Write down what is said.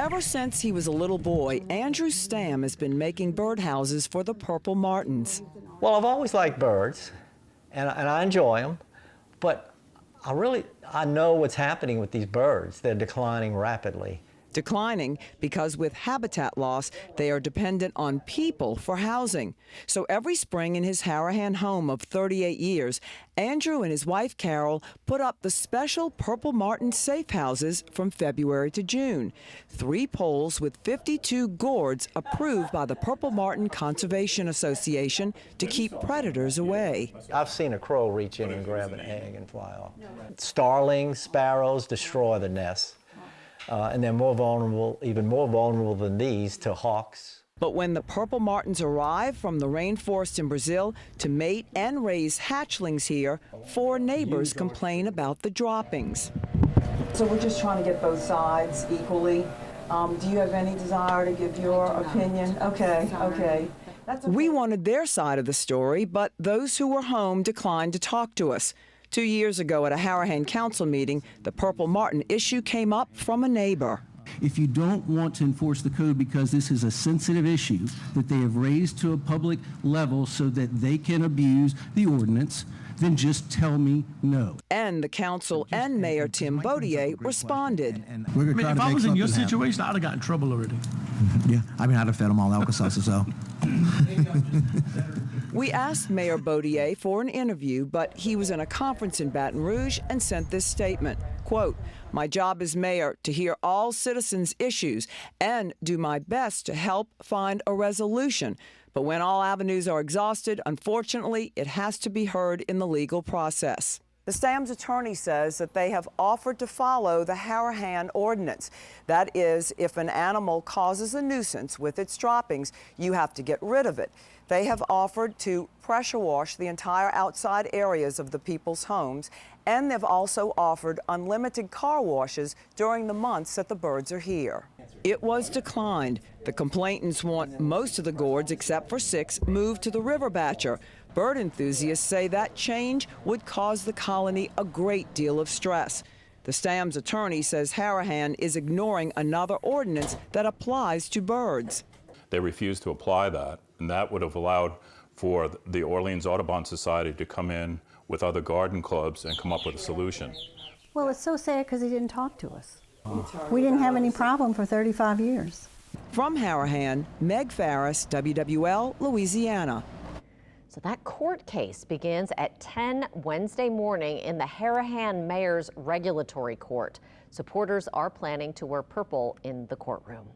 Ever since he was a little boy, Andrew Stamm has been making birdhouses for the purple martins. Well, I've always liked birds, and I enjoy them, but I know what's happening with these birds. They're declining rapidly. Declining because with habitat loss, they are dependent on people for housing. So every spring in his Harahan home of 38 years, Andrew and his wife Carol put up the special purple martin safe houses from February to June. 3 poles with 52 gourds approved by the Purple Martin Conservation Association to keep predators away. I've seen a crow reach in and grab an egg and fly off. Starlings, sparrows destroy the nests. And they're more vulnerable, even more vulnerable than these, to hawks. But when the purple martins arrive from the rainforest in Brazil to mate and raise hatchlings here, 4 neighbors complain about the droppings. So we're just trying to get both sides equally. Do you have any desire to give your opinion? Okay. We wanted their side of the story, but those who were home declined to talk to us. 2 years ago at a Harahan council meeting, the purple martin issue came up from a neighbor. If you don't want to enforce the code because this is a sensitive issue that they have raised to a public level so that they can abuse the ordinance, then just tell me no. And the council and Mayor Tim Baudier responded. If I was in your situation, I'd have got in trouble already. Yeah, I'd have fed them all Alka-Seltzer, so. We asked Mayor Baudier for an interview, but he was in a conference in Baton Rouge and sent this statement, quote, "My job as mayor to hear all citizens' issues and do my best to help find a resolution. But when all avenues are exhausted, unfortunately, it has to be heard in the legal process." The Stamm's attorney says that they have offered to follow the Harahan ordinance. That is, if an animal causes a nuisance with its droppings, you have to get rid of it. They have offered to pressure wash the entire outside areas of the people's homes, and they've also offered unlimited car washes during the months that the birds are here. It was declined. The complainants want most of the gourds, except for 6, moved to the river batcher. Bird enthusiasts say that change would cause the colony a great deal of stress. The Stamm's attorney says Harahan is ignoring another ordinance that applies to birds. They refused to apply that, and that would have allowed for the Orleans Audubon Society to come in with other garden clubs and come up with a solution. Well, it's so sad because he didn't talk to us. We didn't have any problem for 35 years. From Harahan, Meg Farris, WWL, Louisiana. So that court case begins at 10 Wednesday morning in the Harahan Mayor's Regulatory Court. Supporters are planning to wear purple in the courtroom.